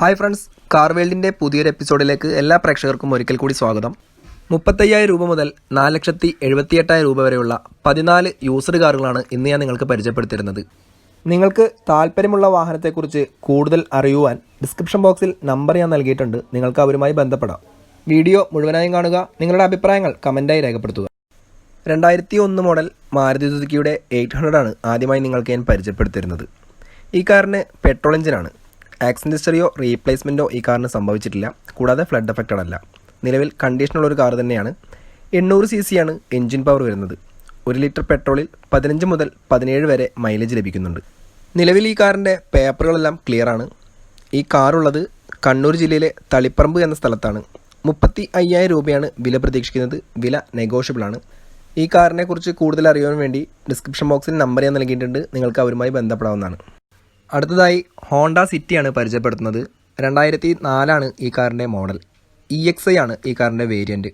Hi friends, car വേൾഡിൻ്റെ പുതിയൊരു എപ്പിസോഡിലേക്ക് എല്ലാ പ്രേക്ഷകർക്കും ഒരിക്കൽ കൂടി സ്വാഗതം. 35,000 രൂപ മുതൽ 4,78,000 രൂപ വരെയുള്ള 14 യൂസ്ഡ് കാറുകളാണ് ഇന്ന് ഞാൻ നിങ്ങൾക്ക് പരിചയപ്പെടുത്തിയിരുന്നത്. നിങ്ങൾക്ക് താല്പര്യമുള്ള വാഹനത്തെക്കുറിച്ച് കൂടുതൽ അറിയുവാൻ ഡിസ്ക്രിപ്ഷൻ ബോക്സിൽ നമ്പർ ഞാൻ നൽകിയിട്ടുണ്ട്. നിങ്ങൾക്ക് അവരുമായി ബന്ധപ്പെടാം. വീഡിയോ മുഴുവനായും കാണുക. നിങ്ങളുടെ അഭിപ്രായങ്ങൾ കമൻറ്റായി രേഖപ്പെടുത്തുക. 2001 മോഡൽ മാരുതി സുസുക്കിയുടെ 800 ആണ് ആദ്യമായി നിങ്ങൾക്ക് ഞാൻ പരിചയപ്പെടുത്തിയിരുന്നത്. ഈ കാറിന് പെട്രോൾ എഞ്ചിനാണ്. ആക്സിഡന്റ് ഹിസ്റ്ററിയോ റീപ്ലേസ്മെൻറ്റോ ഈ കാറിന് സംഭവിച്ചിട്ടില്ല. കൂടാതെ ഫ്ലഡ് എഫക്റ്റഡ് അല്ല. നിലവിൽ കണ്ടീഷനുള്ളൊരു കാർ തന്നെയാണ്. 800 cc ആണ് എഞ്ചിൻ പവർ വരുന്നത്. 1 ലിറ്റർ പെട്രോളിൽ 15 മുതൽ 17 വരെ മൈലേജ് ലഭിക്കുന്നുണ്ട്. നിലവിൽ ഈ കാറിൻ്റെ പേപ്പറുകളെല്ലാം ക്ലിയർ ആണ്. ഈ കാറുള്ളത് കണ്ണൂർ ജില്ലയിലെ തളിപ്പറമ്പ് എന്ന സ്ഥലത്താണ്. 35,000 രൂപയാണ് വില പ്രതീക്ഷിക്കുന്നത്. വില നെഗോഷ്യബിളാണ്. ഈ കാറിനെ കുറിച്ച് കൂടുതൽ അറിയാൻ വേണ്ടി ഡിസ്ക്രിപ്ഷൻ ബോക്സിൽ നമ്പർ ഞാൻ നൽകിയിട്ടുണ്ട്. നിങ്ങൾക്ക് അവരുമായി ബന്ധപ്പെടാവുന്നതാണ്. അടുത്തതായി ഹോണ്ട സിറ്റിയാണ് പരിചയപ്പെടുത്തുന്നത്. 2004 ഈ കാറിൻ്റെ മോഡൽ. EXI ആണ് ഈ കാറിൻ്റെ വേരിയൻറ്റ്.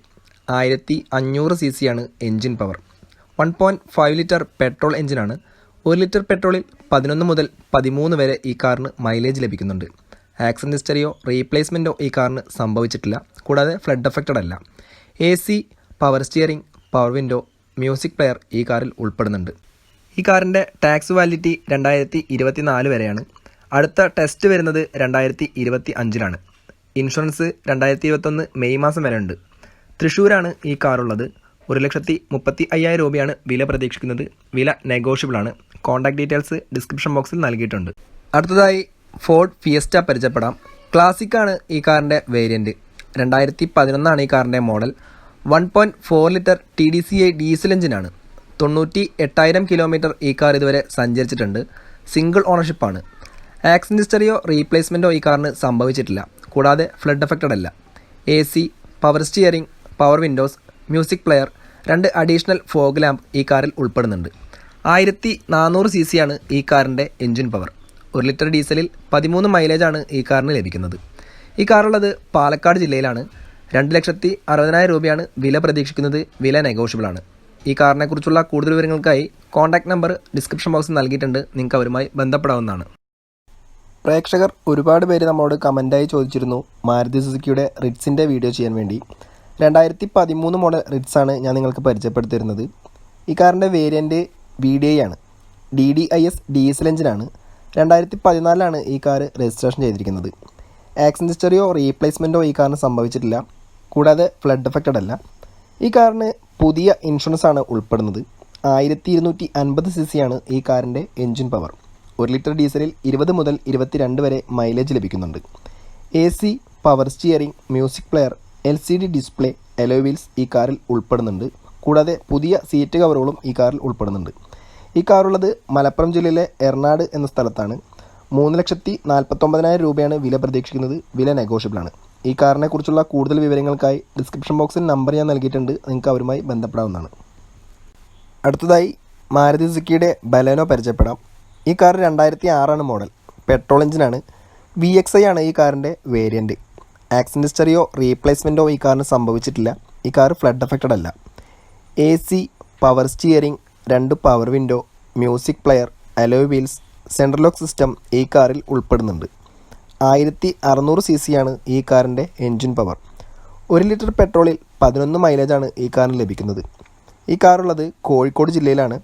1500 cc ആണ് എൻജിൻ പവർ. 1.5 ലിറ്റർ പെട്രോൾ എഞ്ചിനാണ്. 1 ലിറ്റർ പെട്രോളിൽ 11 മുതൽ 13 വരെ ഈ കാറിന് മൈലേജ് ലഭിക്കുന്നുണ്ട്. ആക്സിഡന്റ് ഹിസ്റ്ററിയോ റീപ്ലേസ്മെൻറ്റോ ഈ കാറിന് സംഭവിച്ചിട്ടില്ല. കൂടാതെ ഫ്ലഡ് എഫക്റ്റഡ് അല്ല. AC, power steering, power window, music player ഈ കാറിൽ ഉൾപ്പെടുന്നുണ്ട്. ഈ കാറിൻ്റെ ടാക്സ് വാലിഡിറ്റി 2024 വരെയാണ്. അടുത്ത ടെസ്റ്റ് വരുന്നത് 2025 ഇൻഷുറൻസ് 2021 മെയ് മാസം വരെ ഉണ്ട്. തൃശ്ശൂരാണ് ഈ കാറുള്ളത്. 1,35,000 രൂപയാണ് വില പ്രതീക്ഷിക്കുന്നത്. വില നെഗോഷ്യബിളാണ്. കോൺടാക്ട് ഡീറ്റെയിൽസ് ഡിസ്ക്രിപ്ഷൻ ബോക്സിൽ നൽകിയിട്ടുണ്ട്. അടുത്തതായി ഫോർഡ് ഫിയസ്റ്റ പരിചയപ്പെടാം. ക്ലാസിക്കാണ് ഈ കാറിൻ്റെ വേരിയൻറ്റ്. 2011 ഈ കാറിൻ്റെ മോഡൽ. 1.4 ലിറ്റർ TDCI ഡീസൽ എഞ്ചിനാണ്. 98,000 കിലോമീറ്റർ ഈ കാർ ഇതുവരെ സഞ്ചരിച്ചിട്ടുണ്ട്. സിംഗിൾ ഓണർഷിപ്പാണ്. ആക്സിഡന്റ് ഹിസ്റ്ററിയോ റീപ്ലേസ്മെൻറ്റോ ഈ കാറിന് സംഭവിച്ചിട്ടില്ല. കൂടാതെ ഫ്ലഡ് എഫക്റ്റഡ് അല്ല. AC, power steering, power windows, music player, 2 additional fog lamp ഈ കാറിൽ ഉൾപ്പെടുന്നുണ്ട്. 1400 cc ആണ് ഈ കാറിൻ്റെ എൻജിൻ പവർ. 1 ലിറ്റർ ഡീസലിൽ 13 മൈലേജാണ് ഈ കാറിന് ലഭിക്കുന്നത്. ഈ കാറുള്ളത് പാലക്കാട് ജില്ലയിലാണ്. 2,60,000 രൂപയാണ് വില പ്രതീക്ഷിക്കുന്നത്. വില നെഗോഷ്യബിളാണ്. ഈ കാറിനെക്കുറിച്ചുള്ള കൂടുതൽ വിവരങ്ങൾക്കായി കോൺടാക്ട് നമ്പർ ഡിസ്ക്രിപ്ഷൻ ബോക്സിൽ നൽകിയിട്ടുണ്ട്. നിങ്ങൾക്ക് അവരുമായി ബന്ധപ്പെടാവുന്നതാണ്. പ്രേക്ഷകർ ഒരുപാട് പേര് നമ്മളോട് കമൻറ്റായി ചോദിച്ചിരുന്നു മാരുതി സുസുക്കിയുടെ റിറ്റ്സിൻ്റെ വീഡിയോ ചെയ്യാൻ വേണ്ടി. 2013 മോഡൽ റിറ്റ്സ് ആണ് ഞാൻ നിങ്ങൾക്ക് പരിചയപ്പെടുത്തിയിരുന്നത്. ഈ കാറിൻ്റെ വേരിയൻറ്റ് VDI ആണ്. DDIS ഡീസൽ എഞ്ചിനാണ്. 2014 ഈ കാർ രജിസ്ട്രേഷൻ ചെയ്തിരിക്കുന്നത്. ആക്സിഡന്റ് ഹിസ്റ്ററിയോ റീപ്ലേസ്മെൻറ്റോ ഈ കാറിന് സംഭവിച്ചിട്ടില്ല. കൂടാതെ ഫ്ലഡ് എഫക്റ്റഡ് അല്ല. ഈ കാറിന് പുതിയ ഇൻഷുറൻസ് ആണ് ഉൾപ്പെടുന്നത്. 1250 cc ആണ് ഈ കാറിൻ്റെ എൻജിൻ പവർ. 1 ലിറ്റർ ഡീസലിൽ 20 മുതൽ 22 വരെ മൈലേജ് ലഭിക്കുന്നുണ്ട്. AC, power steering, music player, LCD display, alloy wheels ഈ കാറിൽ ഉൾപ്പെടുന്നുണ്ട്. കൂടാതെ പുതിയ സീറ്റ് കവറുകളും ഈ കാറിൽ ഉൾപ്പെടുന്നുണ്ട്. ഈ കാറുള്ളത് മലപ്പുറം ജില്ലയിലെ എറണാട് എന്ന സ്ഥലത്താണ്. 3,49,000 രൂപയാണ് വില പ്രതീക്ഷിക്കുന്നത്. വില നെഗോഷ്യബിളാണ്. ഈ കാറിനെ കുറിച്ചുള്ള കൂടുതൽ വിവരങ്ങൾക്കായി ഡിസ്ക്രിപ്ഷൻ ബോക്സിൽ നമ്പർ ഞാൻ നൽകിയിട്ടുണ്ട്. നിങ്ങൾക്ക് അവരുമായി ബന്ധപ്പെടാവുന്നതാണ്. അടുത്തതായി മാരുതി സുസുക്കിയുടെ ബലേനോ പരിചയപ്പെടാം. ഈ കാർ 2006 മോഡൽ. പെട്രോൾ എഞ്ചിനാണ്. VXI ആണ് ഈ കാറിൻ്റെ വേരിയൻറ്റ്. ആക്സിഡന്റ് ഹിസ്റ്ററിയോ റീപ്ലേസ്മെൻറ്റോ ഈ കാറിന് സംഭവിച്ചിട്ടില്ല. ഈ കാർ ഫ്ലഡ് എഫക്റ്റഡ് അല്ല. AC, power steering, 2 power window, music player, alloy wheels, central lock system ഈ കാറിൽ ഉൾപ്പെടുന്നുണ്ട്. 1600 cc ആണ് ഈ കാറിൻ്റെ എൻജിൻ പവർ. 1 ലിറ്റർ പെട്രോളിൽ 11 മൈലേജാണ് ഈ കാറിന് ലഭിക്കുന്നത്. ഈ കാറുള്ളത് കോഴിക്കോട് ജില്ലയിലാണ്.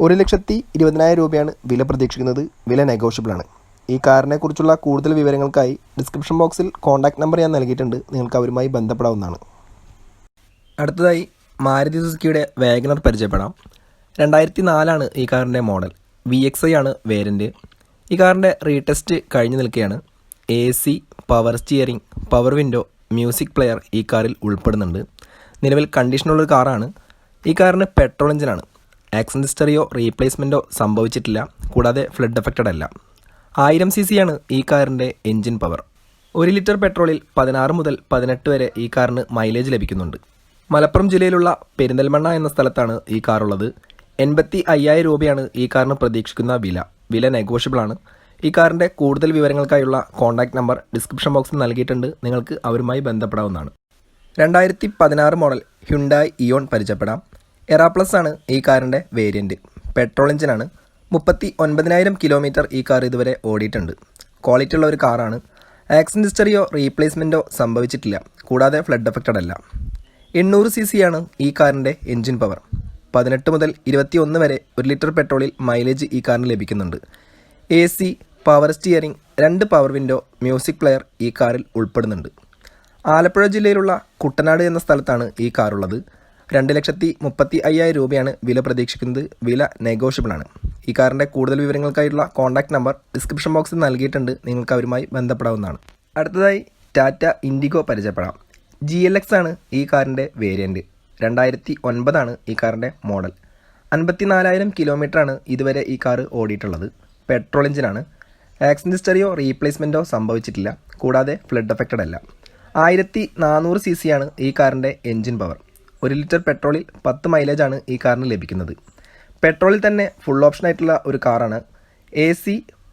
1,20,000 രൂപയാണ് വില പ്രതീക്ഷിക്കുന്നത്. വില നെഗോഷ്യബിളാണ്. ഈ കാറിനെ കുറിച്ചുള്ള കൂടുതൽ വിവരങ്ങൾക്കായി ഡിസ്ക്രിപ്ഷൻ ബോക്സിൽ കോൺടാക്ട് നമ്പർ ഞാൻ നൽകിയിട്ടുണ്ട്. നിങ്ങൾക്ക് അവരുമായി ബന്ധപ്പെടാവുന്നതാണ്. അടുത്തതായി മാരുതി സുസുക്കിയുടെ വാഗണർ പരിചയപ്പെടാം. 2004 ഈ കാറിൻ്റെ മോഡൽ. VXI ആണ് വേരിയൻറ്റ്. ഈ കാറിൻ്റെ റീടെസ്റ്റ് കഴിഞ്ഞു നിൽക്കുകയാണ്. AC, power steering, power window, music player ഈ കാറിൽ ഉൾപ്പെടുന്നുണ്ട്. നിലവിൽ കണ്ടീഷനുള്ളൊരു കാറാണ്. ഈ കാറിന് പെട്രോൾ എഞ്ചിനാണ്. ആക്സിഡന്റ് ഹിസ്റ്ററിയോ റീപ്ലേസ്മെൻറ്റോ സംഭവിച്ചിട്ടില്ല. കൂടാതെ ഫ്ലഡ് എഫക്റ്റഡ് അല്ല. 1000 cc ആണ് ഈ കാറിൻ്റെ എൻജിൻ പവർ. 1 ലിറ്റർ പെട്രോളിൽ 16 മുതൽ 18 വരെ ഈ കാറിന് മൈലേജ് ലഭിക്കുന്നുണ്ട്. മലപ്പുറം ജില്ലയിലുള്ള പെരിന്തൽമണ്ണ എന്ന സ്ഥലത്താണ് ഈ കാറുള്ളത്. 85,000 രൂപയാണ് ഈ കാറിന് പ്രതീക്ഷിക്കുന്ന വില. വില നെഗോഷ്യബിളാണ്. ഈ കാറിൻ്റെ കൂടുതൽ വിവരങ്ങൾക്കായുള്ള കോൺടാക്ട് നമ്പർ ഡിസ്ക്രിപ്ഷൻ ബോക്സിൽ നൽകിയിട്ടുണ്ട്. നിങ്ങൾക്ക് അവരുമായി ബന്ധപ്പെടാവുന്നതാണ്. 2016 മോഡൽ ഹ്യുണ്ടായി ഇയോൺ പരിചയപ്പെടാം. എറാ പ്ലസ് ആണ് ഈ കാറിൻ്റെ വേരിയൻറ്റ്. പെട്രോൾ എഞ്ചിനാണ്. 39,000 കിലോമീറ്റർ ഈ കാർ ഇതുവരെ ഓടിയിട്ടുണ്ട്. ക്വാളിറ്റി ഉള്ള ഒരു കാറാണ്. ആക്സിഡന്റ് ഹിസ്റ്ററിയോ റീപ്ലേസ്മെൻറ്റോ സംഭവിച്ചിട്ടില്ല. കൂടാതെ ഫ്ലഡ് എഫക്റ്റഡ് അല്ല. 800 cc ആണ് ഈ കാറിൻ്റെ എൻജിൻ പവർ. 18 മുതൽ 21 വരെ 1 ലിറ്റർ പെട്രോളിൽ മൈലേജ് ഈ കാറിന് ലഭിക്കുന്നുണ്ട്. AC, power steering, 2 power window, music player ഈ കാറിൽ ഉൾപ്പെടുന്നുണ്ട്. ആലപ്പുഴ ജില്ലയിലുള്ള കുട്ടനാട് എന്ന സ്ഥലത്താണ് ഈ കാറുള്ളത്. 2,35,000 രൂപയാണ് വില പ്രതീക്ഷിക്കുന്നത്. വില നെഗോഷ്യബിൾ ആണ്. ഈ കാറിൻ്റെ കൂടുതൽ വിവരങ്ങൾക്കായിട്ടുള്ള കോൺടാക്ട് നമ്പർ ഡിസ്ക്രിപ്ഷൻ ബോക്സിൽ നൽകിയിട്ടുണ്ട്. നിങ്ങൾക്ക് അവരുമായി ബന്ധപ്പെടാവുന്നതാണ്. അടുത്തതായി ടാറ്റ ഇൻഡിഗോ പരിചയപ്പെടാം. GLX ആണ് ഈ കാറിൻ്റെ വേരിയൻറ്റ്. 2009 ആണ് ഈ കാറിൻ്റെ മോഡൽ. 54,000 കിലോമീറ്ററാണ് ഇതുവരെ ഈ കാറ് ഓടിയിട്ടുള്ളത്. പെട്രോൾ എഞ്ചിനാണ്. ആക്സിഡന്റ് ഹിസ്റ്ററിയോ റീപ്ലേസ്മെൻറ്റോ സംഭവിച്ചിട്ടില്ല. കൂടാതെ ഫ്ലഡ് എഫക്റ്റഡ് അല്ല. 1400 cc ആണ് ഈ കാറിൻ്റെ എൻജിൻ പവർ. 1 ലിറ്റർ പെട്രോളിൽ 10 മൈലേജാണ് ഈ കാറിന് ലഭിക്കുന്നത്. പെട്രോളിൽ തന്നെ ഫുൾ ഓപ്ഷൻ ആയിട്ടുള്ള ഒരു കാറാണ്. AC,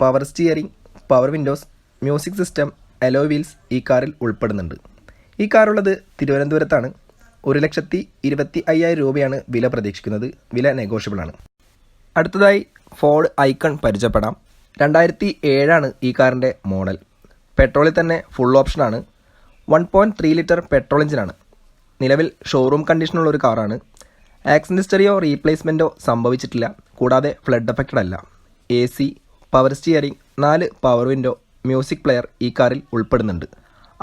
power steering, power windows, music system, alloy wheels ഈ കാറിൽ ഉൾപ്പെടുന്നുണ്ട്. ഈ കാറുള്ളത് തിരുവനന്തപുരത്താണ്. 1,25,000 രൂപയാണ് വില പ്രതീക്ഷിക്കുന്നത്. വില നെഗോഷ്യബിൾ ആണ്. അടുത്തതായി ഫോർഡ് ഐക്കൺ പരിചയപ്പെടാം. 2007 ആണ് ഈ കാറിൻ്റെ മോഡൽ. പെട്രോളിൽ തന്നെ ഫുൾ ഓപ്ഷനാണ്. 1.3 ലിറ്റർ പെട്രോൾ എഞ്ചിനാണ്. നിലവിൽ ഷോറൂം കണ്ടീഷനുള്ള ഒരു കാറാണ്. ആക്സിഡന്റ് ഹിസ്റ്ററിയോ റീപ്ലേസ്മെൻറ്റോ സംഭവിച്ചിട്ടില്ല. കൂടാതെ ഫ്ലഡ് എഫക്റ്റഡ് അല്ല. AC, power steering, 4 power window, music player ഈ കാറിൽ ഉൾപ്പെടുന്നുണ്ട്.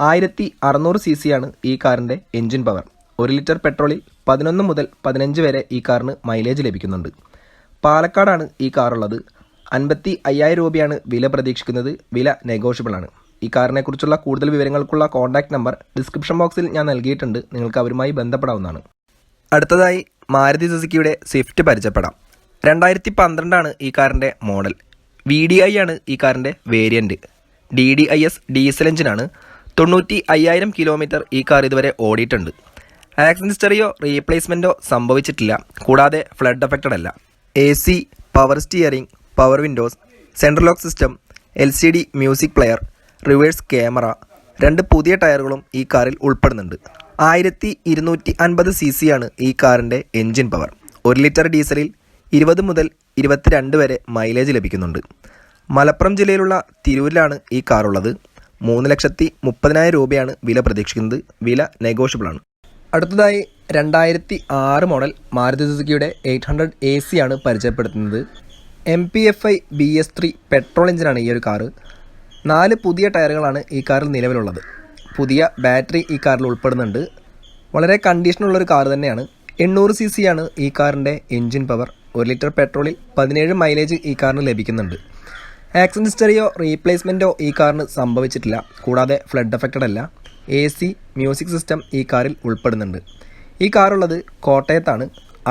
1600 cc ആണ് ഈ കാറിൻ്റെ എൻജിൻ പവർ. 1 ലിറ്റർ പെട്രോളിൽ 11 മുതൽ 15 വരെ ഈ കാറിന് മൈലേജ് ലഭിക്കുന്നുണ്ട്. പാലക്കാടാണ് ഈ കാറുള്ളത്. 55,000 രൂപയാണ് വില പ്രതീക്ഷിക്കുന്നത്. വില നെഗോഷ്യബിൾ ആണ്. ഈ കാറിനെക്കുറിച്ചുള്ള കൂടുതൽ വിവരങ്ങൾക്കുള്ള കോൺടാക്ട് നമ്പർ ഡിസ്ക്രിപ്ഷൻ ബോക്സിൽ ഞാൻ നൽകിയിട്ടുണ്ട്. നിങ്ങൾക്ക് അവരുമായി ബന്ധപ്പെടാവുന്നതാണ്. അടുത്തതായി മാരുതി സുസുക്കിയുടെ സ്വിഫ്റ്റ് പരിചയപ്പെടാം. 2012 ആണ് ഈ കാറിൻ്റെ മോഡൽ. VDI ആണ് ഈ കാറിൻ്റെ വേരിയൻറ്റ്. DDIS ഡീസൽ എഞ്ചിനാണ്. 95,000 കിലോമീറ്റർ ഈ കാർ ഇതുവരെ ഓടിയിട്ടുണ്ട്. ആക്സിഡന്റ് ഹിസ്റ്ററിയോ റീപ്ലേസ്മെൻറ്റോ സംഭവിച്ചിട്ടില്ല. കൂടാതെ ഫ്ലഡ് എഫക്റ്റഡ് അല്ല. AC, power steering, power Windows, central lock system, LCD music player, reverse camera, 2 പുതിയ ടയറുകളും ഈ കാറിൽ ഉൾപ്പെടുന്നുണ്ട്. 1250 cc ആണ് ഈ കാറിൻ്റെ എൻജിൻ പവർ. 1 ലിറ്റർ ഡീസലിൽ 20 മുതൽ 22 വരെ മൈലേജ് ലഭിക്കുന്നുണ്ട്. മലപ്പുറം ജില്ലയിലുള്ള തിരൂരിലാണ് ഈ കാറുള്ളത്. 3,30,000 രൂപയാണ് വില പ്രതീക്ഷിക്കുന്നത്. വില നെഗോഷ്യബിൾ ആണ്. അടുത്തതായി 2006 മോഡൽ മാരുതി സുസുക്കിയുടെ 800 AC ആണ് പരിചയപ്പെടുത്തുന്നത്. MPFI BS3 പെട്രോൾ എഞ്ചിനാണ് ഈ ഒരു കാറ്. 4 പുതിയ ടയറുകളാണ് ഈ കാറിൽ നിലവിലുള്ളത്. പുതിയ ബാറ്ററി ഈ കാറിൽ ഉൾപ്പെടുന്നുണ്ട്. വളരെ കണ്ടീഷനുള്ളൊരു കാർ തന്നെയാണ്. 800 cc ആണ് ഈ കാറിൻ്റെ എൻജിൻ പവർ. 1 ലിറ്റർ പെട്രോളിൽ 17 മൈലേജ് ഈ കാറിന് ലഭിക്കുന്നുണ്ട്. ആക്സിഡന്റ് ഹിസ്റ്ററിയോ റീപ്ലേസ്മെൻറ്റോ ഈ കാറിന് സംഭവിച്ചിട്ടില്ല. കൂടാതെ ഫ്ലഡ് എഫക്റ്റഡ് അല്ല. AC, മ്യൂസിക് സിസ്റ്റം ഈ കാറിൽ ഉൾപ്പെടുന്നുണ്ട്. ഈ കാറുള്ളത് കോട്ടയത്താണ്.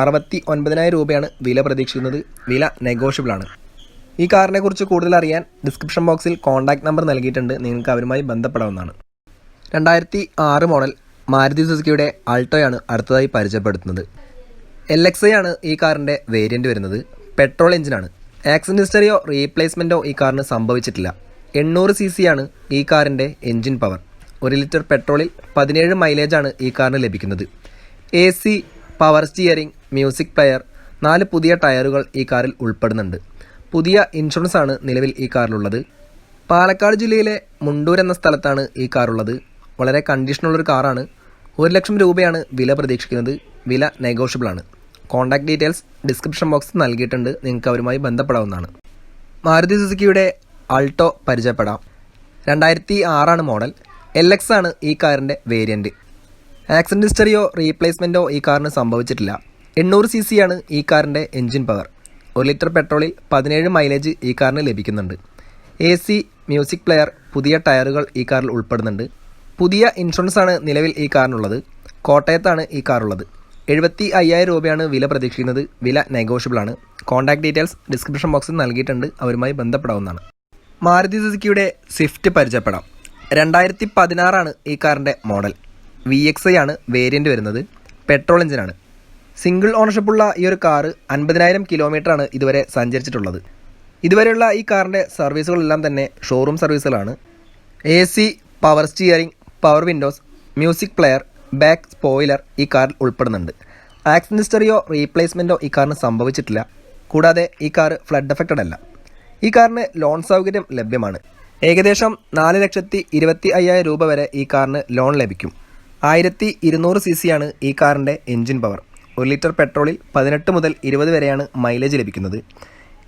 69,000 രൂപയാണ് വില പ്രതീക്ഷിക്കുന്നത്. വില നെഗോഷ്യബിൾ ആണ്. ഈ കാറിനെക്കുറിച്ച് കൂടുതൽ അറിയാൻ ഡിസ്ക്രിപ്ഷൻ ബോക്സിൽ കോൺടാക്ട് നമ്പർ നൽകിയിട്ടുണ്ട്. നിങ്ങൾക്ക് അവരുമായി ബന്ധപ്പെടാവുന്നതാണ്. 2006 മോഡൽ മാരുതി സുസുക്കിയുടെ ആൾട്ടോയാണ് അടുത്തതായി പരിചയപ്പെടുത്തുന്നത്. LXi ആണ് ഈ കാറിൻ്റെ വേരിയൻറ്റ് വരുന്നത്. പെട്രോൾ എഞ്ചിനാണ്. ആക്സിഡന്റ് ഹിസ്റ്ററിയോ റീപ്ലേസ്മെൻറ്റോ ഈ കാറിന് സംഭവിച്ചിട്ടില്ല. 800 cc ആണ് ഈ കാറിൻ്റെ എൻജിൻ പവർ. 1 ലിറ്റർ പെട്രോളിൽ 17 മൈലേജാണ് ഈ കാറിന് ലഭിക്കുന്നത്. AC, power steering, music player, 4 പുതിയ ടയറുകൾ ഈ കാറിൽ ഉൾപ്പെടുന്നുണ്ട്. പുതിയ ഇൻഷുറൻസ് ആണ് നിലവിൽ ഈ കാറിലുള്ളത്. പാലക്കാട് ജില്ലയിലെ മുണ്ടൂർ എന്ന സ്ഥലത്താണ് ഈ കാറുള്ളത്. വളരെ കണ്ടീഷനുള്ളൊരു കാറാണ്. 1,00,000 രൂപയാണ് വില പ്രതീക്ഷിക്കുന്നത്. വില നെഗോഷ്യബിൾ ആണ്. കോൺടാക്ട് ഡീറ്റെയിൽസ് ഡിസ്ക്രിപ്ഷൻ ബോക്സിൽ നൽകിയിട്ടുണ്ട്. നിങ്ങൾക്ക് അവരുമായി ബന്ധപ്പെടാവുന്നതാണ്. മാരുതി സുസുക്കിയുടെ ആൾട്ടോ പരിചയപ്പെടാം. 2006 ആണ് മോഡൽ. LX ആണ് ഈ കാറിൻ്റെ വേരിയൻറ്റ്. ആക്സിഡന്റ് ഹിസ്റ്ററിയോ റീപ്ലേസ്മെൻറ്റോ ഈ കാറിന് സംഭവിച്ചിട്ടില്ല. 800 cc ആണ് ഈ കാറിൻ്റെ എൻജിൻ പവർ. 1 ലിറ്റർ പെട്രോളിൽ 17 മൈലേജ് ഈ കാറിന് ലഭിക്കുന്നുണ്ട്. AC, മ്യൂസിക് പ്ലെയർ, പുതിയ ടയറുകൾ ഈ കാറിൽ ഉൾപ്പെടുന്നുണ്ട്. പുതിയ ഇൻഷുറൻസ് ആണ് നിലവിൽ ഈ കാറിനുള്ളത്. കോട്ടയത്താണ് ഈ കാറുള്ളത്. 75,000 രൂപയാണ് വില പ്രതീക്ഷിക്കുന്നത്. വില നെഗോഷ്യബിൾ ആണ്. കോൺടാക്ട് ഡീറ്റെയിൽസ് ഡിസ്ക്രിപ്ഷൻ ബോക്സിൽ നൽകിയിട്ടുണ്ട്. അവരുമായി ബന്ധപ്പെടാവുന്നതാണ്. മാരുതി സുസുക്കിയുടെ സ്വിഫ്റ്റ് പരിചയപ്പെടാം. 2016 ആണ് ഈ കാറിൻ്റെ മോഡൽ. VXi ആണ് വേരിയൻറ്റ് വരുന്നത്. പെട്രോൾ എഞ്ചിനാണ്. സിംഗിൾ ഓണർഷിപ്പുള്ള ഈ ഒരു കാറ് 50,000 കിലോമീറ്ററാണ് ഇതുവരെ സഞ്ചരിച്ചിട്ടുള്ളത്. ഇതുവരെയുള്ള ഈ കാറിൻ്റെ സർവീസുകളെല്ലാം തന്നെ ഷോറൂം സർവീസുകളാണ്. AC, power steering, power windows, music player, back spoiler ഈ കാറിൽ ഉൾപ്പെടുന്നുണ്ട്. ആക്സിഡന്റ് ഹിസ്റ്ററിയോ റീപ്ലേസ്മെൻറ്റോ ഈ കാറിന് സംഭവിച്ചിട്ടില്ല. കൂടാതെ ഈ കാർ ഫ്ലഡ് എഫക്റ്റഡ് അല്ല. ഈ കാറിന് ലോൺ സൗകര്യം ലഭ്യമാണ്. ഏകദേശം 4,25,000 രൂപ വരെ ഈ കാറിന് ലോൺ ലഭിക്കും. 1200 cc ആണ് ഈ കാറിൻ്റെ എൻജിൻ പവർ. 1 ലിറ്റർ പെട്രോളിൽ 18 മുതൽ 20 വരെയാണ് മൈലേജ് ലഭിക്കുന്നത്.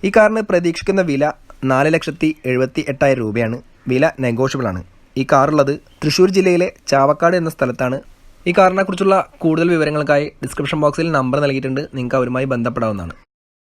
ഈ കാറിന് പ്രതീക്ഷിക്കുന്ന വില 4,78,000 രൂപയാണ്. വില നെഗോഷ്യബിൾ ആണ്. ഈ കാറുള്ളത് തൃശ്ശൂർ ജില്ലയിലെ ചാവക്കാട് എന്ന സ്ഥലത്താണ്. ഈ കാറിനെക്കുറിച്ചുള്ള കൂടുതൽ വിവരങ്ങൾക്കായി ഡിസ്ക്രിപ്ഷൻ ബോക്സിൽ നമ്പർ നൽകിയിട്ടുണ്ട്. നിങ്ങൾക്ക് അവരുമായി ബന്ധപ്പെടാവുന്നതാണ്.